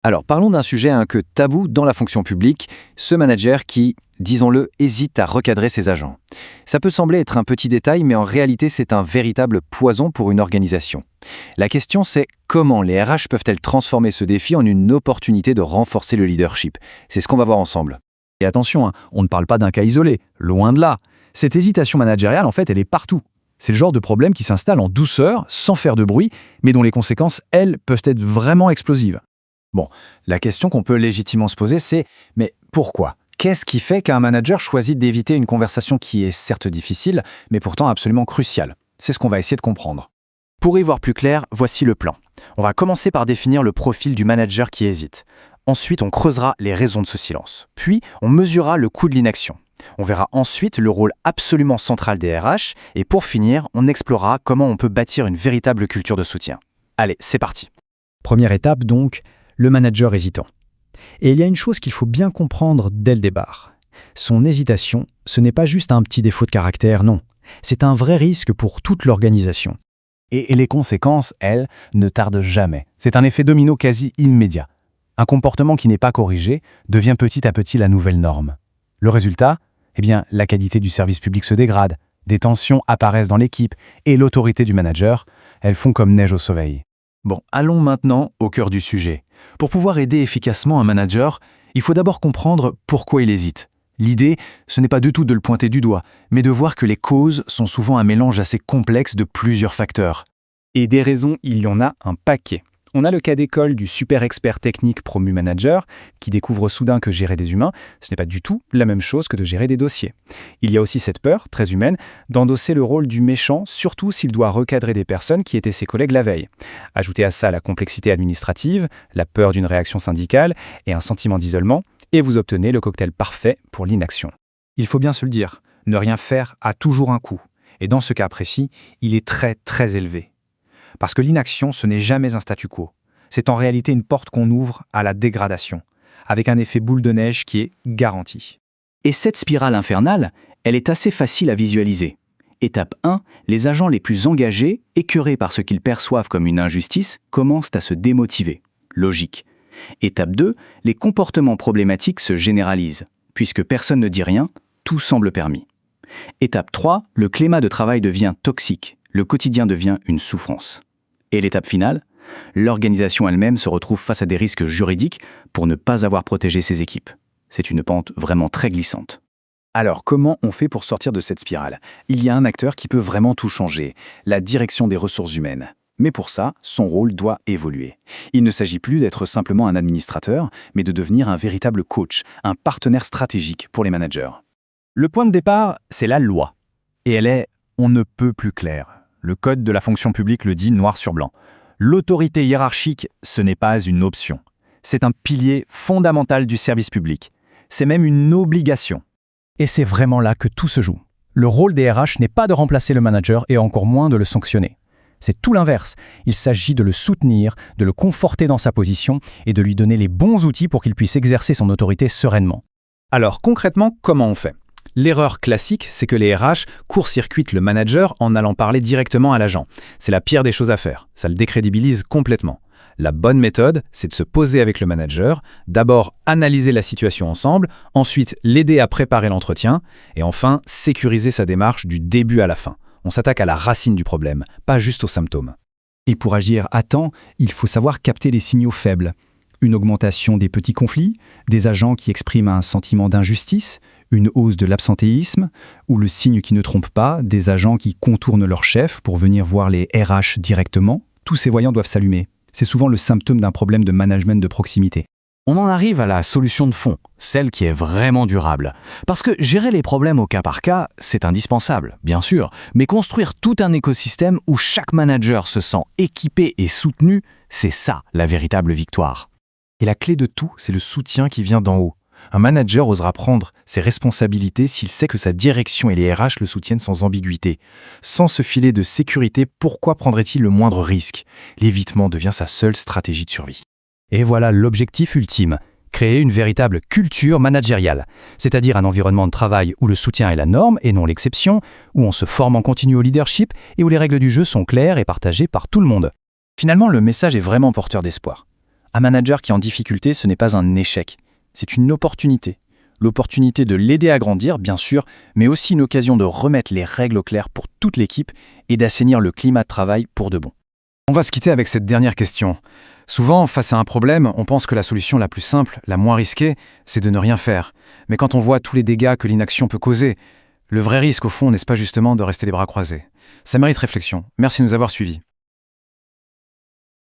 Alors parlons d'un sujet un peu tabou dans la fonction publique, ce manager qui, disons-le, hésite à recadrer ses agents. Ça peut sembler être un petit détail, mais en réalité c'est un véritable poison pour une organisation. La question c'est comment les RH peuvent-elles transformer ce défi en une opportunité de renforcer le leadership? C'est ce qu'on va voir ensemble. Et attention, on ne parle pas d'un cas isolé, loin de là. Cette hésitation managériale, en fait, elle est partout. C'est le genre de problème qui s'installe en douceur, sans faire de bruit, mais dont les conséquences, elles, peuvent être vraiment explosives. Bon, la question qu'on peut légitimement se poser c'est mais pourquoi? Qu'est-ce qui fait qu'un manager choisit d'éviter une conversation qui est certes difficile, mais pourtant absolument cruciale? C'est ce qu'on va essayer de comprendre. Pour y voir plus clair, voici le plan. On va commencer par définir le profil du manager qui hésite. Ensuite, on creusera les raisons de ce silence. Puis, on mesurera le coût de l'inaction. On verra ensuite le rôle absolument central des RH. Et pour finir, on explorera comment on peut bâtir une véritable culture de soutien. Allez, c'est parti. Première étape donc, le manager hésitant. Et il y a une chose qu'il faut bien comprendre dès le départ. Son hésitation, ce n'est pas juste un petit défaut de caractère, non. C'est un vrai risque pour toute l'organisation. Et les conséquences, elles, ne tardent jamais. C'est un effet domino quasi immédiat. Un comportement qui n'est pas corrigé devient petit à petit la nouvelle norme. Le résultat? Eh bien, la qualité du service public se dégrade, des tensions apparaissent dans l'équipe et l'autorité du manager, elles font comme neige au soleil. Bon, allons maintenant au cœur du sujet. Pour pouvoir aider efficacement un manager, il faut d'abord comprendre pourquoi il hésite. L'idée, ce n'est pas du tout de le pointer du doigt, mais de voir que les causes sont souvent un mélange assez complexe de plusieurs facteurs. Et des raisons, il y en a un paquet. On a le cas d'école du super expert technique promu manager qui découvre soudain que gérer des humains, ce n'est pas du tout la même chose que de gérer des dossiers. Il y a aussi cette peur, très humaine, d'endosser le rôle du méchant, surtout s'il doit recadrer des personnes qui étaient ses collègues la veille. Ajoutez à ça la complexité administrative, la peur d'une réaction syndicale et un sentiment d'isolement, et vous obtenez le cocktail parfait pour l'inaction. Il faut bien se le dire, ne rien faire a toujours un coût. Et dans ce cas précis, il est très très élevé. Parce que l'inaction, ce n'est jamais un statu quo. C'est en réalité une porte qu'on ouvre à la dégradation, avec un effet boule de neige qui est garanti. Et cette spirale infernale, elle est assez facile à visualiser. Étape 1, les agents les plus engagés, écœurés par ce qu'ils perçoivent comme une injustice, commencent à se démotiver. Logique. Étape 2, les comportements problématiques se généralisent. Puisque personne ne dit rien, tout semble permis. Étape 3, le climat de travail devient toxique. Le quotidien devient une souffrance. Et l'étape finale, l'organisation elle-même se retrouve face à des risques juridiques pour ne pas avoir protégé ses équipes. C'est une pente vraiment très glissante. Alors, comment on fait pour sortir de cette spirale? Il y a un acteur qui peut vraiment tout changer, la direction des ressources humaines. Mais pour ça, son rôle doit évoluer. Il ne s'agit plus d'être simplement un administrateur, mais de devenir un véritable coach, un partenaire stratégique pour les managers. Le point de départ, c'est la loi. Et elle est, on ne peut plus claire. Le code de la fonction publique le dit noir sur blanc. L'autorité hiérarchique, ce n'est pas une option. C'est un pilier fondamental du service public. C'est même une obligation. Et c'est vraiment là que tout se joue. Le rôle des RH n'est pas de remplacer le manager et encore moins de le sanctionner. C'est tout l'inverse. Il s'agit de le soutenir, de le conforter dans sa position et de lui donner les bons outils pour qu'il puisse exercer son autorité sereinement. Alors concrètement, comment on fait ? L'erreur classique, c'est que les RH court-circuitent le manager en allant parler directement à l'agent. C'est la pire des choses à faire. Ça le décrédibilise complètement. La bonne méthode, c'est de se poser avec le manager, d'abord analyser la situation ensemble, ensuite l'aider à préparer l'entretien, et enfin sécuriser sa démarche du début à la fin. On s'attaque à la racine du problème, pas juste aux symptômes. Et pour agir à temps, il faut savoir capter les signaux faibles. Une augmentation des petits conflits, des agents qui expriment un sentiment d'injustice, une hausse de l'absentéisme, ou le signe qui ne trompe pas, des agents qui contournent leur chef pour venir voir les RH directement. Tous ces voyants doivent s'allumer. C'est souvent le symptôme d'un problème de management de proximité. On en arrive à la solution de fond, celle qui est vraiment durable. Parce que gérer les problèmes au cas par cas, c'est indispensable, bien sûr, mais construire tout un écosystème où chaque manager se sent équipé et soutenu, c'est ça la véritable victoire. Et la clé de tout, c'est le soutien qui vient d'en haut. Un manager osera prendre ses responsabilités s'il sait que sa direction et les RH le soutiennent sans ambiguïté. Sans ce filet de sécurité, pourquoi prendrait-il le moindre risque? L'évitement devient sa seule stratégie de survie. Et voilà l'objectif ultime, créer une véritable culture managériale, c'est-à-dire un environnement de travail où le soutien est la norme et non l'exception, où on se forme en continu au leadership et où les règles du jeu sont claires et partagées par tout le monde. Finalement, le message est vraiment porteur d'espoir. Un manager qui est en difficulté, ce n'est pas un échec, c'est une opportunité. L'opportunité de l'aider à grandir, bien sûr, mais aussi une occasion de remettre les règles au clair pour toute l'équipe et d'assainir le climat de travail pour de bon. On va se quitter avec cette dernière question. Souvent, face à un problème, on pense que la solution la plus simple, la moins risquée, c'est de ne rien faire. Mais quand on voit tous les dégâts que l'inaction peut causer, le vrai risque, au fond, n'est-ce pas justement de rester les bras croisés? Ça mérite réflexion. Merci de nous avoir suivis.